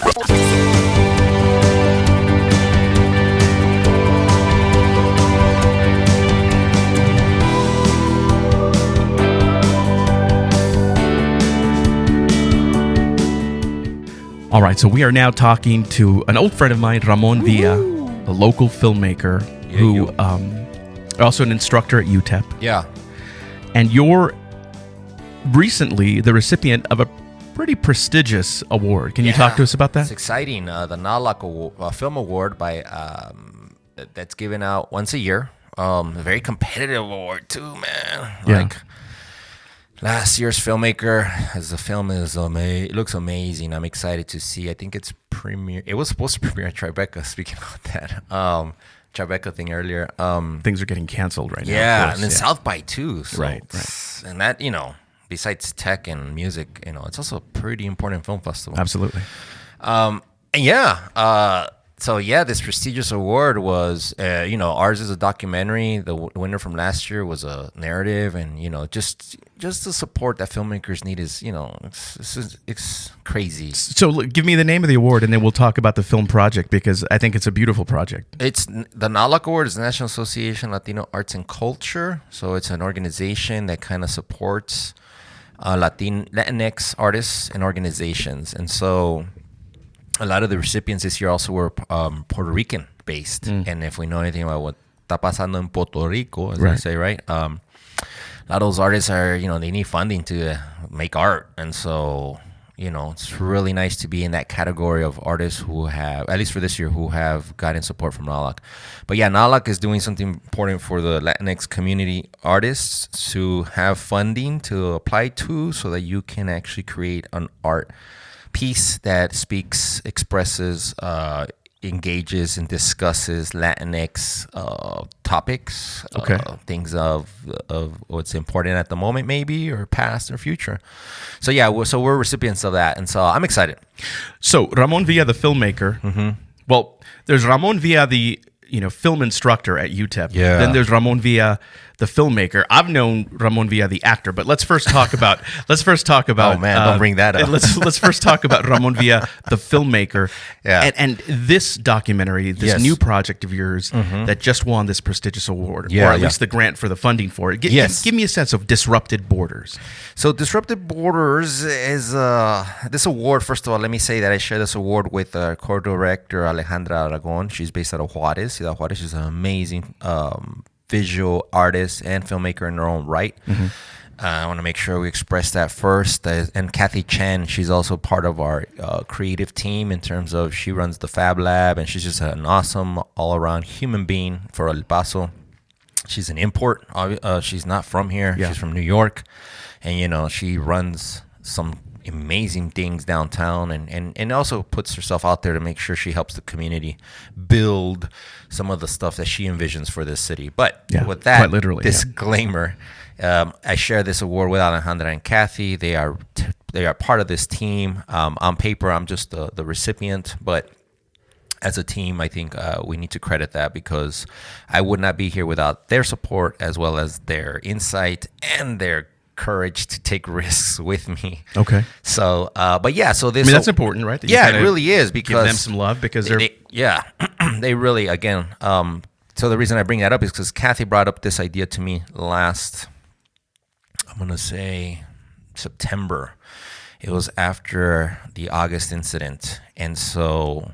All right, so we are now talking to an old friend of mine, Ramon Villa, a local filmmaker who also an instructor at UTEP. Yeah. And you're recently the recipient of a pretty prestigious award. Can you talk to us about that? It's exciting. The NALAC Film Award that's given out once a year. A very competitive award too, man. Yeah. Last year's filmmaker, as the film is it looks amazing. I'm excited to see. I think it's premiere. It was supposed to premiere at Tribeca. Speaking about that, Tribeca thing earlier. Things are getting canceled right now. Yeah, and then South by too. So, right. And that, besides tech and music, it's also a pretty important film festival. Absolutely. This prestigious award was, ours is a documentary. The winner from last year was a narrative, and just the support that filmmakers need is, it's crazy. So give me the name of the award, and then we'll talk about the film project, because I think it's a beautiful project. It's the NALAC Award is the National Association of Latino Arts and Culture. So it's an organization that kind of supports Latinx artists and organizations, and so a lot of the recipients this year also were Puerto Rican based. And if we know anything about what está pasando en Puerto Rico, as they say, right? A lot of those artists are, they need funding to make art. And so, it's really nice to be in that category of artists who have, at least for this year, who have gotten support from NALAC. But yeah, NALAC is doing something important for the Latinx community artists to have funding to apply to, so that you can actually create an art piece that speaks, expresses, engages, and discusses Latinx topics, things of what's important at the moment, maybe, or past or future. So yeah, we're recipients of that, and so I'm excited. So Ramon Villa, the filmmaker. Mm-hmm. Well, there's Ramon Villa, the film instructor at UTEP. Yeah. Then there's Ramon Villa, the filmmaker. I've known Ramon Villa, the actor, but let's first talk about. Oh man, don't bring that up. Let's first talk about Ramon Villa, the filmmaker. Yeah. And this documentary, this new project of yours that just won this prestigious award, or at least the grant for the funding for it. Give me a sense of Disrupted Borders. So Disrupted Borders is this award. First of all, let me say that I share this award with co-director Alejandra Aragon. She's based out of Juarez. Ciudad Juarez. She's an amazing visual artist and filmmaker in her own right. I want to make sure we express that first. And Kathy Chen, she's also part of our creative team in terms of she runs the Fab Lab, and she's just an awesome all-around human being for El Paso. She's an import. She's not from here. Yeah. She's from New York. And, she runs some amazing things downtown, and also puts herself out there to make sure she helps the community build some of the stuff that she envisions for this city. But with that quite literally, disclaimer, I share this award with Alejandra and Kathy. They are part of this team. On paper, I'm just the recipient, but as a team, I think we need to credit that, because I would not be here without their support, as well as their insight and their courage to take risks with me. Okay. So, so this. That's important, right? That it really is, because give them some love, because they really, again. So the reason I bring that up is because Kathy brought up this idea to me last, I'm gonna say, September. It was after the August incident, and so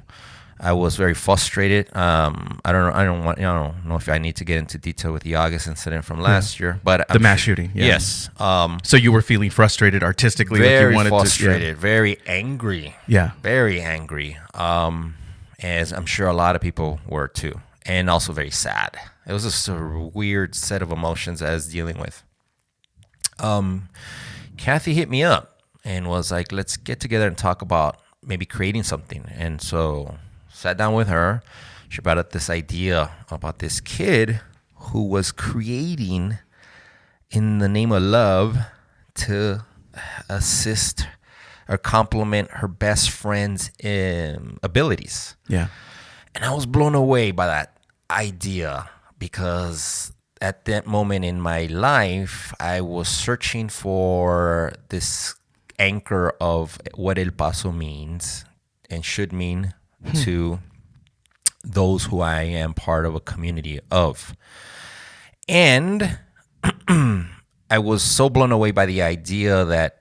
I was very frustrated. I don't know if I need to get into detail with the August incident from last year, but the mass shooting. Yeah. Yes. So you were feeling frustrated artistically, very like you wanted frustrated, very angry. Yeah. Very angry. As I'm sure a lot of people were too, and also very sad. It was just a weird set of emotions I was dealing with. Kathy hit me up and was like, "Let's get together and talk about maybe creating something." And so sat down with her. She brought up this idea about this kid who was creating in the name of love to assist or complement her best friend's abilities. Yeah. And I was blown away by that idea, because at that moment in my life, I was searching for this anchor of what El Paso means and should mean to those who I am part of a community of. And I was so blown away by the idea that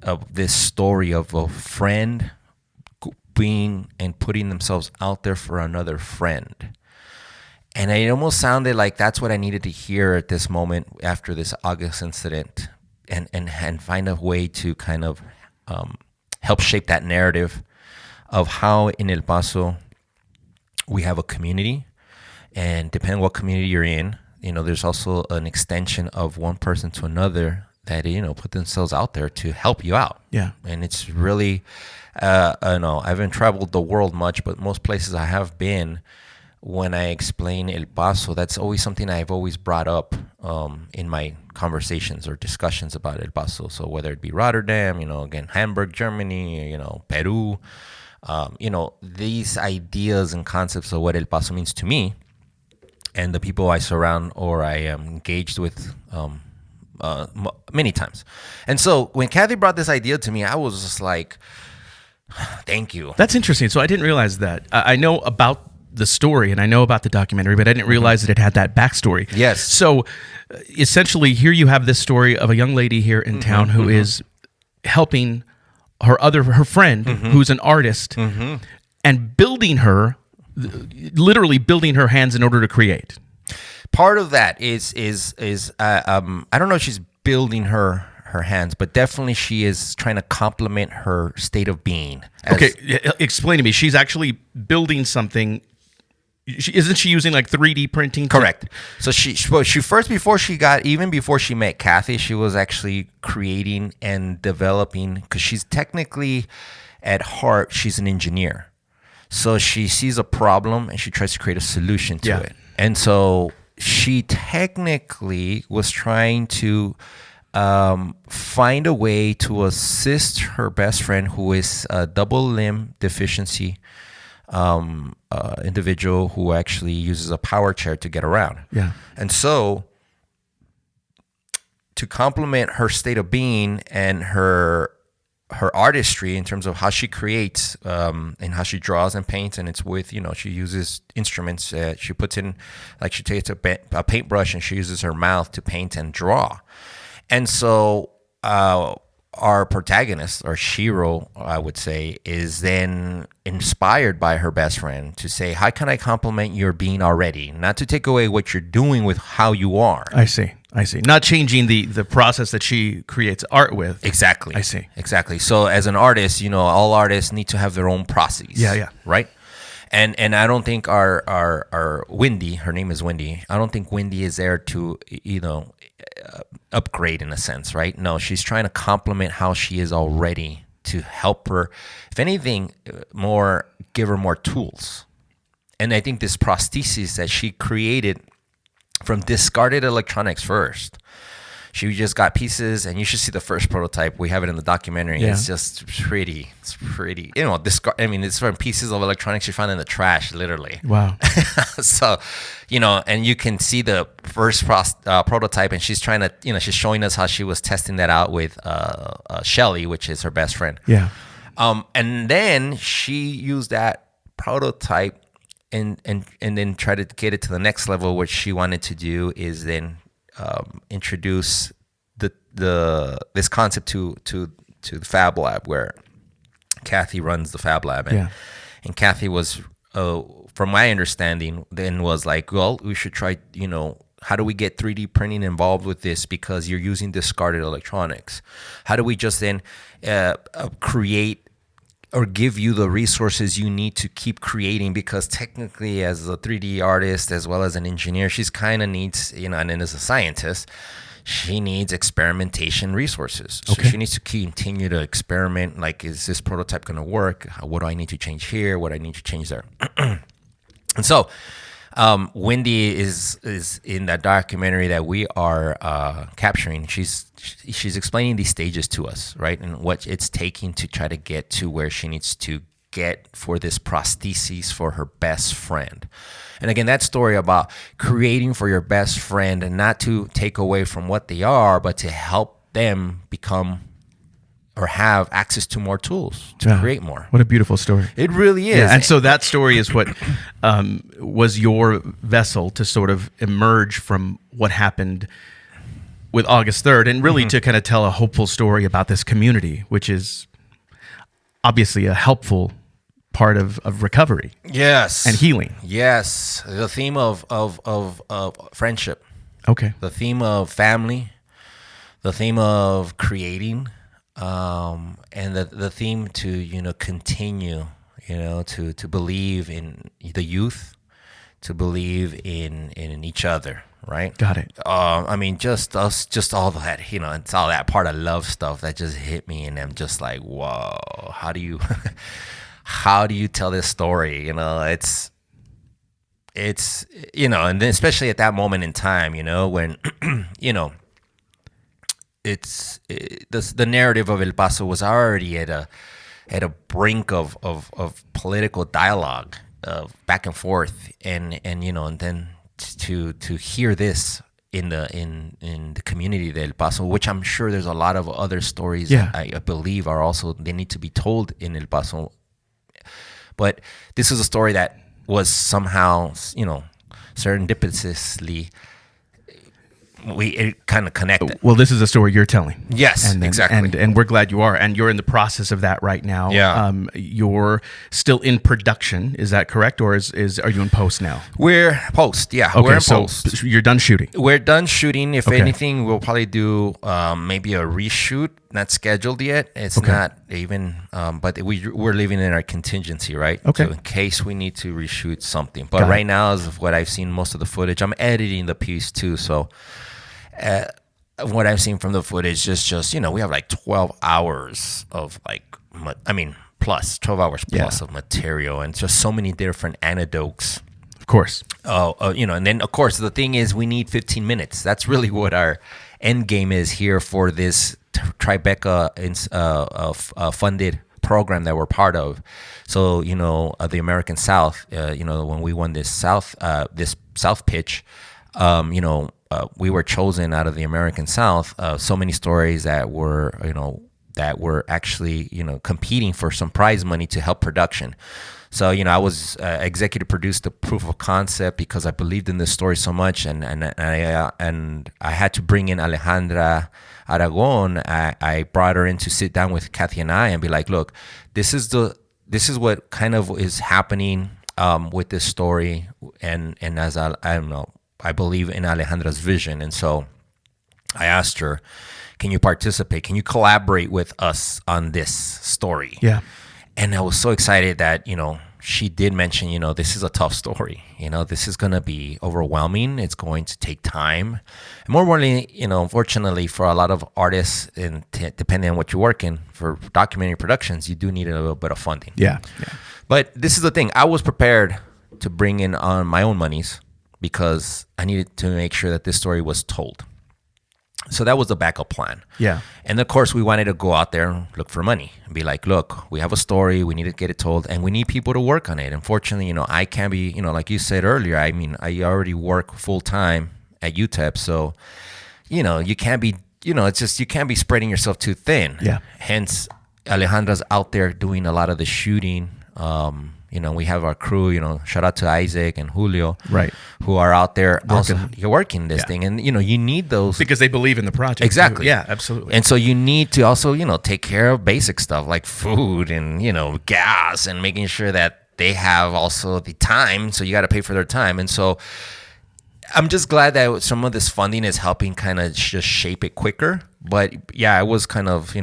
of this story of a friend being and putting themselves out there for another friend. And it almost sounded like that's what I needed to hear at this moment after this August incident, and find a way to kind of help shape that narrative of how in El Paso we have a community, and depending on what community you're in, there's also an extension of one person to another that, put themselves out there to help you out. Yeah. And it's really, I haven't traveled the world much, but most places I have been, when I explain El Paso, that's always something I've always brought up in my conversations or discussions about El Paso. So whether it be Rotterdam, again, Hamburg, Germany, Peru, these ideas and concepts of what El Paso means to me and the people I surround or I am engaged with many times. And so when Kathy brought this idea to me, I was just like, thank you. That's interesting. So I didn't realize that. I know about the story and I know about the documentary, but I didn't realize that it had that backstory. Yes. So essentially here you have this story of a young lady here in town who is helping her friend who's an artist and building her, literally building her hands in order to create. Part of that is I don't know if she's building her hands, but definitely she is trying to complement her state of being. Okay, explain to me. She's actually building something. Isn't she using like 3D printing? Correct. So she first, before she met Kathy, she was actually creating and developing, because she's technically at heart, she's an engineer. So she sees a problem and she tries to create a solution to it. And so she technically was trying to find a way to assist her best friend, who is a double limb deficiency individual who actually uses a power chair to get around. Yeah. And so to complement her state of being and her artistry in terms of how she creates and how she draws and paints, and it's with, she uses instruments she puts in, like she takes a paintbrush and she uses her mouth to paint and draw. And so our protagonist, or Shiro, I would say, is then inspired by her best friend to say, how can I complement your being already? Not to take away what you're doing with how you are. I see. Not changing the process that she creates art with. Exactly. I see. Exactly. So as an artist, all artists need to have their own process. Yeah. Right? And I don't think our Wendy, her name is Wendy, I don't think Wendy is there to, upgrade in a sense, right? No, she's trying to complement how she is already to help her, if anything, give her more tools. And I think this prosthesis that she created from discarded electronics first, she just got pieces, and you should see the first prototype. We have it in the documentary. Yeah. It's just pretty. It's pretty. It's from pieces of electronics you found in the trash, literally. Wow. So, and you can see the first prototype, and she's trying to, she's showing us how she was testing that out with Shelly, which is her best friend. Yeah. And then she used that prototype and then tried to get it to the next level. What she wanted to do is then introduce this concept to the Fab Lab, where Kathy runs the Fab Lab, and Kathy was, from my understanding, then was like, well, we should try, how do we get 3D printing involved with this, because you're using discarded electronics? How do we just then create or give you the resources you need to keep creating? Because technically, as a 3D artist as well as an engineer, she's kind of needs, and then as a scientist, she needs experimentation resources. So she needs to continue to experiment. Like, is this prototype going to work? What do I need to change here? What do I need to change there? And so Wendy is in that documentary that we are capturing. She's explaining these stages to us, right? And what it's taking to try to get to where she needs to get for this prosthesis for her best friend. And again, that story about creating for your best friend, and not to take away from what they are, but to help them become or have access to more tools to create more. What a beautiful story. It really is. Yeah, and so that story is what was your vessel to sort of emerge from what happened with August 3rd, and really to kind of tell a hopeful story about this community, which is obviously a helpful part of recovery. Yes. And healing. Yes. The theme of friendship. Okay. The theme of family. The theme of creating. And the theme to, continue, to believe in the youth, to believe in each other. Right. Got it. I mean, just all that, it's all that part of love stuff that just hit me, and I'm just like, whoa, how do you, how do you tell this story? It's, and then especially at that moment in time, when, the narrative of El Paso was already at a brink of political dialogue, back and forth, and then to hear this in the community of El Paso, which I'm sure there's a lot of other stories that I believe are also, they need to be told in El Paso. But this is a story that was somehow, serendipitously, it kind of connected. Well, this is a story you're telling. Yes, exactly. And we're glad you are. And you're in the process of that right now. Yeah. You're still in production. Is that correct? Or are you in post now? We're post, yeah. Okay, we're in so post. You're done shooting. We're done shooting. If anything, we'll probably do maybe a reshoot. Not scheduled yet. It's not even, but we're living in our contingency, right? Okay. So in case we need to reshoot something. But right now, as of what I've seen, most of the footage, I'm editing the piece too. So what I've seen from the footage is just, we have like 12 hours of plus 12 hours plus of material, and just so many different anecdotes. Of course. And then of course the thing is we need 15 minutes. That's really what our end game is here for this Tribeca funded program that we're part of. So, the American South, when we won this South pitch, we were chosen out of the American South. So many stories that were actually, competing for some prize money to help production. So, I was executive produced the proof of concept because I believed in this story so much, and I had to bring in Alejandra Aragon. I brought her in to sit down with Kathy and I and be like, look, this is what kind of is happening with this story, and as I believe in Alejandra's vision, and so I asked her, can you participate? Can you collaborate with us on this story? Yeah. And I was so excited that, she did mention, this is a tough story. This is going to be overwhelming. It's going to take time. And more importantly, unfortunately for a lot of artists, and depending on what you work in, for documentary productions, you do need a little bit of funding. Yeah. But this is the thing. I was prepared to bring in on my own monies because I needed to make sure that this story was told. So that was the backup plan. Yeah. And of course, we wanted to go out there and look for money and be like, look, we have a story. We need to get it told, and we need people to work on it. Unfortunately, I can't be, like you said earlier, I already work full time at UTEP. So, you can't be, it's just, you can't be spreading yourself too thin. Yeah. Hence, Alejandra's out there doing a lot of the shooting. We have our crew, shout out to Isaac and Julio, right, who are out there you're working this thing. And, you need those. Because they believe in the project. Exactly. Too. Yeah, absolutely. And so you need to also, take care of basic stuff like food and, gas, and making sure that they have also the time. So you got to pay for their time. And so I'm just glad that some of this funding is helping kind of just shape it quicker. But yeah, I was kind of,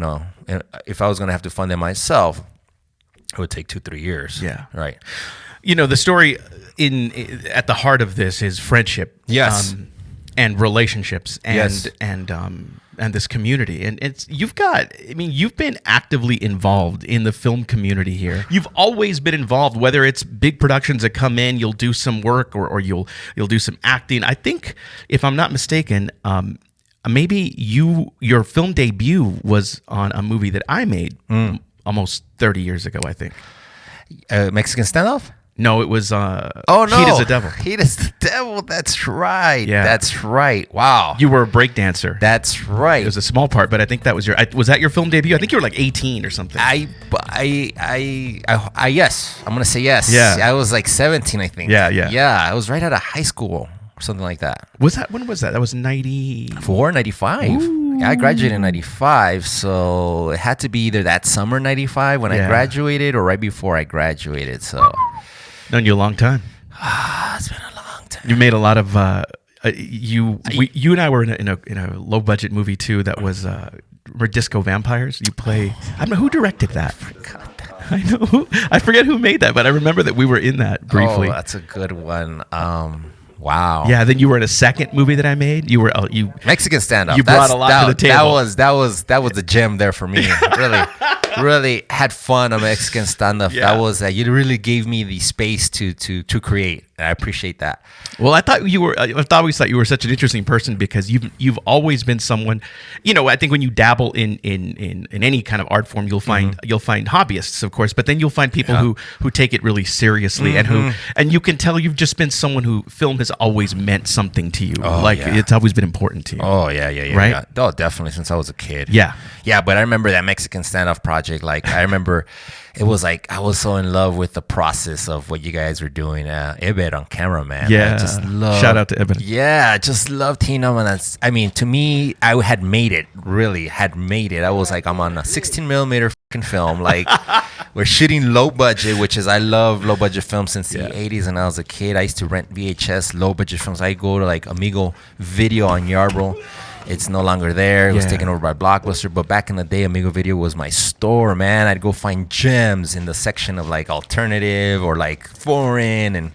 if I was going to have to fund it myself, it would take 2-3 years. Yeah. Right. The story at the heart of this is friendship. Yes. And relationships and Yes. and this community. And you've been actively involved in the film community here. You've always been involved, whether it's big productions that come in, you'll do some work or you'll do some acting. I think, if I'm not mistaken, maybe your film debut was on a movie that I made almost 30 years ago, I think. Mexican Standoff? No, it was Oh no, Heat is the Devil. Heat is the Devil. That's right. Yeah. That's right. Wow. You were a breakdancer. That's right. It was a small part, but I think that was was that your film debut? I think you were like 18 or something. Yes. I'm gonna say yes. Yeah. I was like 17, I think. Yeah. Yeah. I was right out of high school or something like that. When was that? That was 90. 95. Yeah, I graduated in 95, so it had to be either that summer 95 when I graduated or right before I graduated. So known you a long time. it's been a long time. You made a lot of you and I were in a low budget movie too that was we're disco vampires. You play I don't know who directed that. I know I forget who made that, but I remember that we were in that briefly. Oh, that's a good one. Wow. Yeah, then you were in a second movie that I made. You were you Mexican stand-up. You brought a lot to the table. That was the gem there for me. really had fun on Mexican stand-up. Yeah. That was you really gave me the space to create. And I appreciate that. Well, I always thought you were such an interesting person because you've always been someone, I think when you dabble in any kind of art form, you'll find hobbyists, of course, but then you'll find people who take it really seriously and you can tell you've just been someone who film has always meant something to you. It's always been important to you. Oh, yeah. Right? Yeah. Oh, definitely since I was a kid. Yeah. Yeah, but I remember that Mexican stand-up project. Like, I remember it was like I was so in love with the process of what you guys were doing. Ibet on camera, man. Yeah. I just love. Shout out to Ibet. Yeah, I just loved Tino. And to me, I had made it. Really had made it. I was like, I'm on a 16 millimeter fucking film. Like, we're shooting low budget, which is I love low budget films since the 80s. And I was a kid, I used to rent VHS low budget films. I go to like Amigo Video on Yarborough. It's no longer there. It was taken over by Blockbuster. But back in the day, Amigo Video was my store, man. I'd go find gems in the section of like alternative or like foreign. And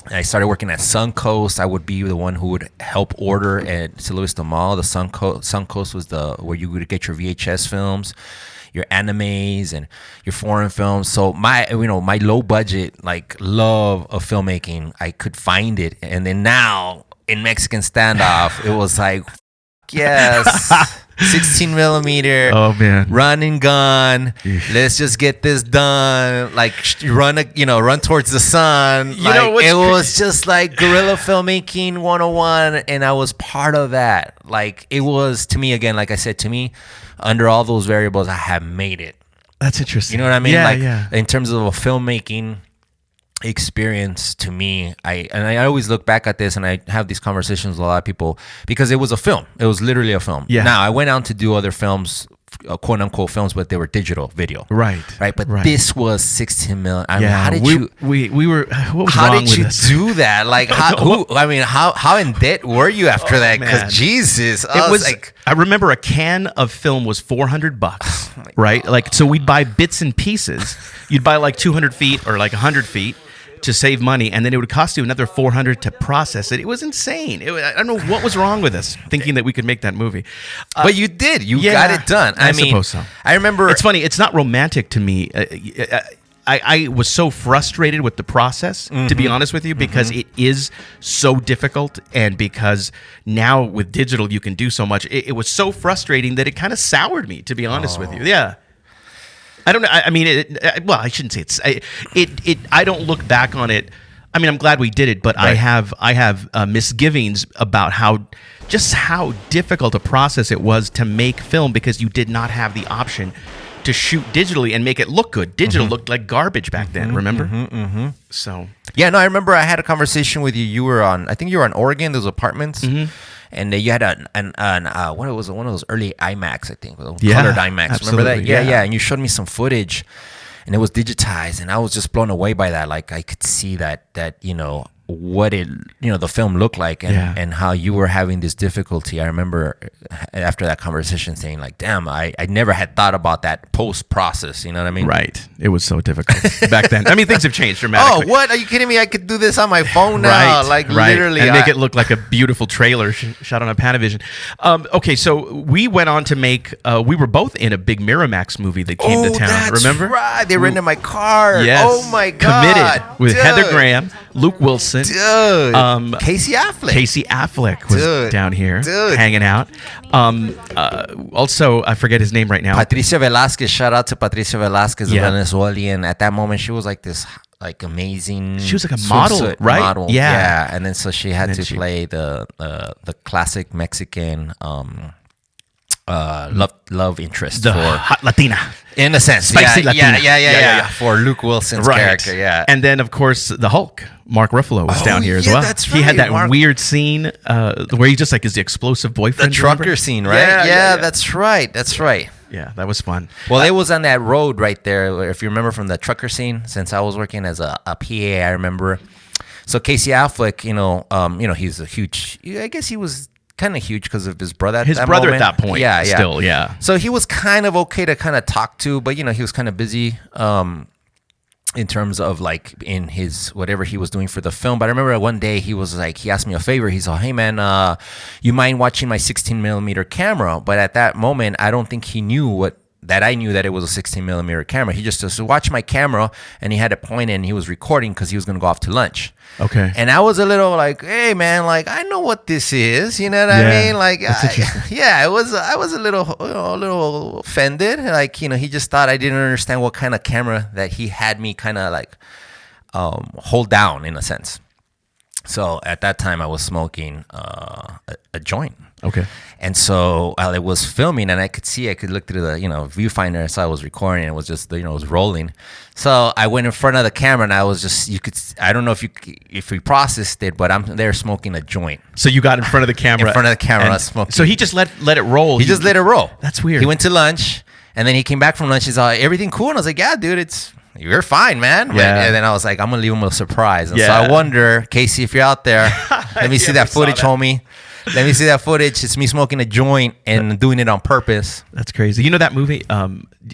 I started working at Suncoast. I would be the one who would help order at St. Louis the Mall. The Suncoast was where you would get your VHS films, your animes, and your foreign films. So my low budget like love of filmmaking, I could find it. And then now in Mexican Standoff, it was like, yes, 16 millimeter. Oh man, run and gun. Let's just get this done. Like run towards the sun. It was just like guerrilla filmmaking 101, and I was part of that. Like it was to me again. Like I said, to me, under all those variables, I have made it. That's interesting. You know what I mean? Yeah, In terms of a filmmaking experience, to me, I always look back at this and I have these conversations with a lot of people because it was a film. It was literally a film. Yeah. Now I went out to do other films, quote unquote films, but they were digital video. Right. But this was 16 million. I mean, how did we were what was how wrong did with you us? do that? Like how in debt were you after that? Because Jesus, it was like, I remember a can of film was $400, right? Like, so we'd buy bits and pieces. You'd buy like 200 feet or like 100 feet to save money, and then it would cost you another $400 to process it. It was insane. I don't know what was wrong with us thinking that we could make that movie. But you did. You got it done. I mean, suppose so. I remember. It's funny. It's not romantic to me. I was so frustrated with the process, to be honest with you, because it is so difficult, and because now with digital you can do so much. It was so frustrating that it kind of soured me, to be honest with you. Yeah. I don't know. I mean, I shouldn't say it's. I don't look back on it. I mean, I'm glad we did it, but right. I have misgivings about how difficult a process it was to make film because you did not have the option to shoot digitally and make it look good. Digital looked like garbage back then. Remember? So yeah, no, I remember I had a conversation with you. You were I think you were on Oregon. Those apartments. And you had one of those early IMAX, I think, colored IMAX. Remember that? Yeah. And you showed me some footage, and it was digitized, and I was just blown away by that. Like I could see that what the film looked like, and how you were having this difficulty. I remember after that conversation saying like, damn, I never had thought about that post process. You know what I mean? Right. It was so difficult back then. I mean, things have changed dramatically. Oh, what? Are you kidding me? I could do this on my phone now. Literally. And make it look like a beautiful trailer shot on a Panavision. Okay, so we went on to make, we were both in a big Miramax movie that came to town. That's remember? Right. They rented my car. Yes. Oh my God. Committed with Heather Graham, Luke Wilson. Dude. Casey Affleck. Casey Affleck was down here hanging out. Also, I forget his name right now. Patricia Velasquez. Shout out to Patricia Velasquez, a Venezuelan. At that moment, she was like this like amazing. She was like a model, swimsuit right? Model. Yeah. And then so she had then to she- play the classic Mexican love interest The for, hot Latina. in a sense, Spicy yeah, Latina. yeah, for Luke Wilson's character, yeah. And then, of course, the Hulk, Mark Ruffalo, was Oh, down here as yeah, well. that's He had right, that weird scene where he just like is the explosive The boyfriend. trucker remember? scene, right? Yeah, that's right. Yeah, that was fun. Well, it was on that road right there. If you remember from the trucker scene, since I was working as a PA, I remember. So Casey Affleck, he's a huge. I guess he was kind of huge because of his brother. His brother at that point. Yeah. Still, yeah. So he was kind of okay to kind of talk to, but he was kind of busy. In terms of like in his whatever he was doing for the film. But I remember one day he asked me a favor. He's like, hey man, you mind watching my 16 millimeter camera? But at that moment, I don't think he knew that I knew that it was a 16 millimeter camera. He just said, so watch my camera. And he had it pointed and he was recording because he was going to go off to lunch. Okay. And I was a little like, hey man, like I know what this is. You know what Yeah, I mean? Like, that's interesting. I was a little offended. Like, he just thought I didn't understand what kind of camera that he had me kind of like hold down in a sense. So at that time I was smoking a joint. Okay. And so while it was filming and I could look through the, viewfinder. So I was recording and it was just, it was rolling. So I went in front of the camera and I was just, I don't know if we processed it, but I'm there smoking a joint. So you got in front of the camera. In front of the camera, I and was smoking. So he just let it roll. He just let it roll. That's weird. He went to lunch and then he came back from lunch. He's like, everything cool? And I was like, yeah, dude, you're fine, man. Yeah. And then I was like, I'm going to leave him with a surprise. And so Yeah. I wonder, Casey, if you're out there, let me see Yeah, that footage, homie. Let me see that footage. It's me smoking a joint and doing it on purpose. That's crazy. You know that movie?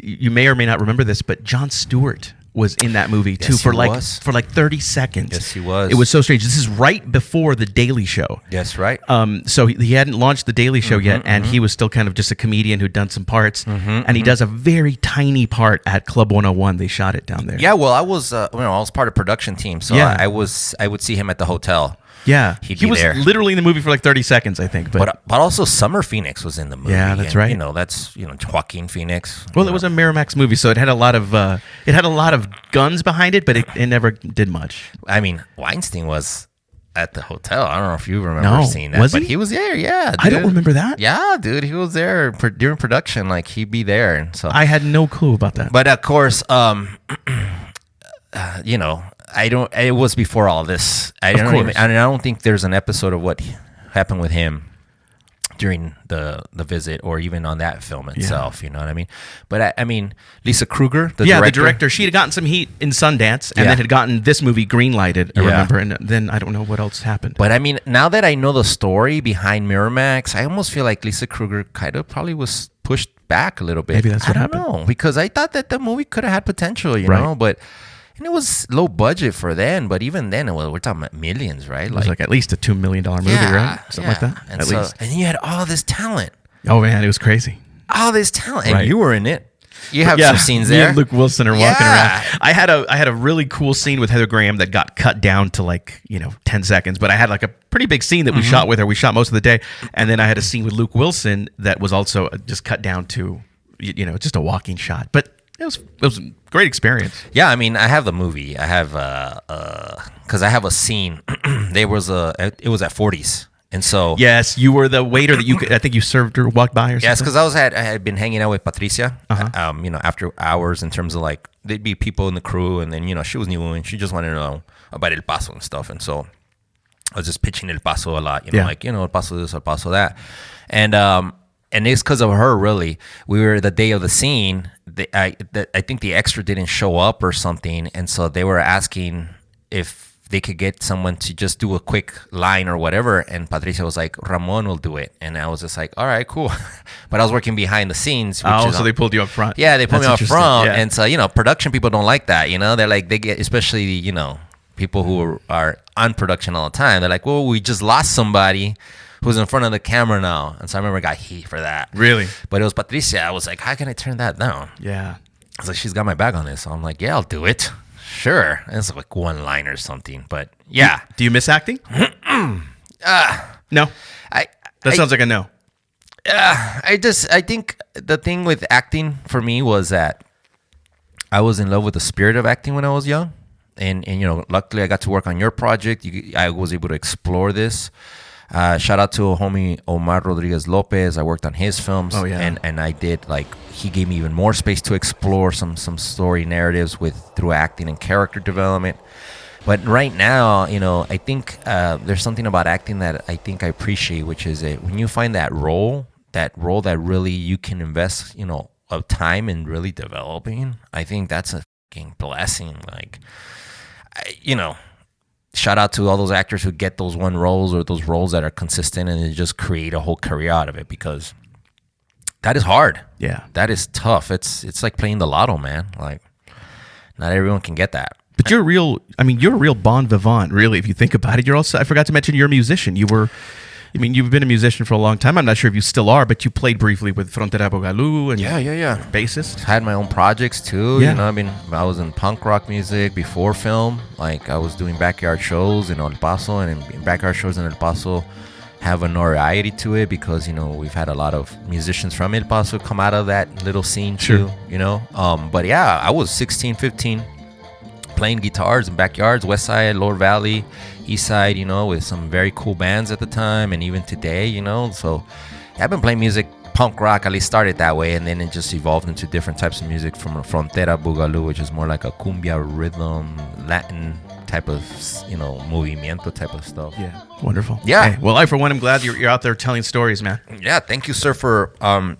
You may or may not remember this, but Jon Stewart was in that movie too Yes, for he like was. for like 30 seconds. Yes, he was. It was so strange. This is right before the Daily Show. Yes, right. So he hadn't launched the Daily Show yet, and he was still kind of just a comedian who'd done some parts. And he does a very tiny part at Club 101. They shot it down there. Yeah, well, I was part of production team, so Yeah. I would see him at the hotel. Yeah, He'd he be was there. literally in the movie for like 30 seconds, I think. But also Summer Phoenix was in the movie. Yeah, that's and, right. That's Joaquin Phoenix. Well, it was a Miramax movie, so it had a lot of guns behind it, but it never did much. I mean, Weinstein was at the hotel. I don't know if you remember No. seeing that, Was but he? he was there. Yeah, I don't dude. remember that. Yeah, dude, he was there during production. Like he'd be there, and so. I had no clue about that. But of course, I don't. It was before all this. I don't think there's an episode of what happened with him during the visit, or even on that film itself. You know what I mean? But I mean, Lisa Kruger, the director. She had gotten some heat in Sundance, and Yeah. then had gotten this movie greenlighted. I Yeah. remember, and then I don't know what else happened. But I mean, now that I know the story behind Miramax, I almost feel like Lisa Kruger kind of probably was pushed back a little bit. Maybe that's what I happened. don't know, because I thought that the movie could have had potential, you Right. know, and it was low budget for then, but even then, we're talking about millions, right? It was like at least a $2 million movie, right? Something like that. And At so, least. and you had all this talent, Oh man, it was crazy. and Right. you were in it. You have Yeah, some scenes me there. and Luke Wilson are walking Yeah. around. I had a really cool scene with Heather Graham that got cut down to 10 seconds, but I had like a pretty big scene that we shot with her. We shot most of the day, and then I had a scene with Luke Wilson that was also just cut down to just a walking shot. But it was a great experience. Yeah, I mean, I have the movie. I have because I have a scene. It was at 40s, and so Yes, you were the waiter that I think you served or walked by or something. yes, because I had been hanging out with Patricia, after hours in terms of like there'd be people in the crew, and then she was new and she just wanted to know about El Paso and stuff, and so I was just pitching El Paso a lot, Yeah. El Paso this, El Paso that, and it's because of her really. We were the day of the scene. I think the extra didn't show up or something, and so they were asking if they could get someone to just do a quick line or whatever, and Patricia was like, Ramon will do it, and I was just like, all right, cool. But I was working behind the scenes. Which So they pulled you up front. yeah, they put That's me up interesting. front, Yeah. and so production people don't like that. They're like they get, especially people who are on production all the time. They're like, well, we just lost somebody who's in front of the camera now, and so I remember I got heat for that. Really? But it was Patricia. I was like, how can I turn that down? Yeah. I was like, she's got my back on this. So I'm like, yeah, I'll do it. Sure. And it's like one line or something, but yeah. Do you miss acting? No. That sounds like a no. I think the thing with acting for me was that I was in love with the spirit of acting when I was young. and luckily I got to work on your project. I was able to explore this. Shout out to homie Omar Rodriguez Lopez. I worked on his films. Oh, yeah. And I did, he gave me even more space to explore some story narratives through acting and character development. But right now, I think there's something about acting that I think I appreciate, which is when you find that role that really you can invest, of time in really developing. I think that's a fucking blessing. Shout out to all those actors who get those one roles or those roles that are consistent and they just create a whole career out of it, because that is hard. Yeah. That is tough. It's like playing the lotto, man. Not everyone can get that. But you're a real bon vivant, really, if you think about it. You're also, I forgot to mention, you're a musician. You've been a musician for a long time. I'm not sure if you still are, but you played briefly with Frontera Boogaloo and bassist. Had my own projects too. Yeah. I was in punk rock music before film. I was doing backyard shows in El Paso, and in backyard shows in El Paso have a notoriety to it because we've had a lot of musicians from El Paso come out of that little scene too. Sure. But yeah, I was 16, 15. Playing guitars in backyards, West Side, Lower Valley, East Side, with some very cool bands at the time, and even today, So I've been playing music, punk rock, at least started that way, and then it just evolved into different types of music from Frontera Boogaloo, which is more like a cumbia rhythm, Latin type of, movimiento type of stuff. Yeah, wonderful. Yeah. Hey, well, I, for one, am glad you're out there telling stories, man. Yeah, thank you, sir, for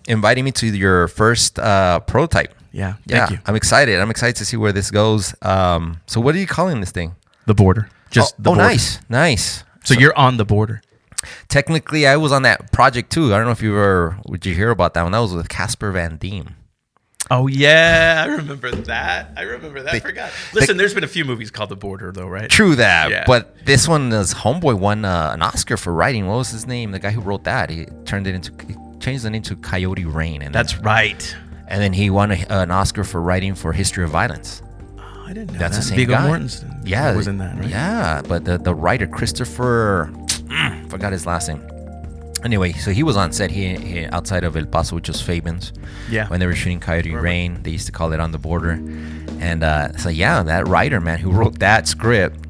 inviting me to your first prototype. Yeah, thank you. I'm excited to see where this goes. So what are you calling this thing? The Border. Just the Border. Nice. So you're on the border. Technically, I was on that project too. I don't know if would you hear about that one? That was with Casper Van Diem. Oh, yeah. I remember that. I forgot. Listen, there's been a few movies called The Border, though, right? True that. Yeah. But this one, Homeboy won an Oscar for writing. What was his name? The guy who wrote that. He changed the name to Coyote Rain. And That's right. And then he won an Oscar for writing for History of Violence. Oh, I didn't know That's that. the same Viggo guy. Mortensen was in that, right? Yeah, but the writer, Christopher, forgot his last name. Anyway, so he was on set he outside of El Paso, which was Fabens. Yeah. When they were shooting Coyote Rain, they used to call it On the Border. And that writer, man, who wrote that script,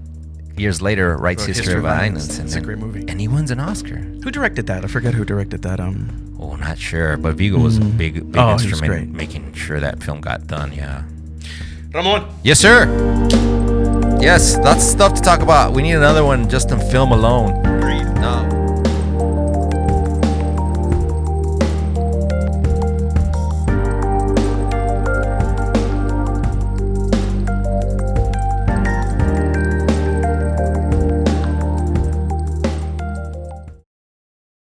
years later writes History of Violence. It's a great movie. And he wins an Oscar. Who directed that? I forget who directed that. Oh, not sure. But Viggo was a big instrument in making sure that film got done, yeah. Ramon. Yes, sir. Yes, lots of stuff to talk about. We need another one just on film alone.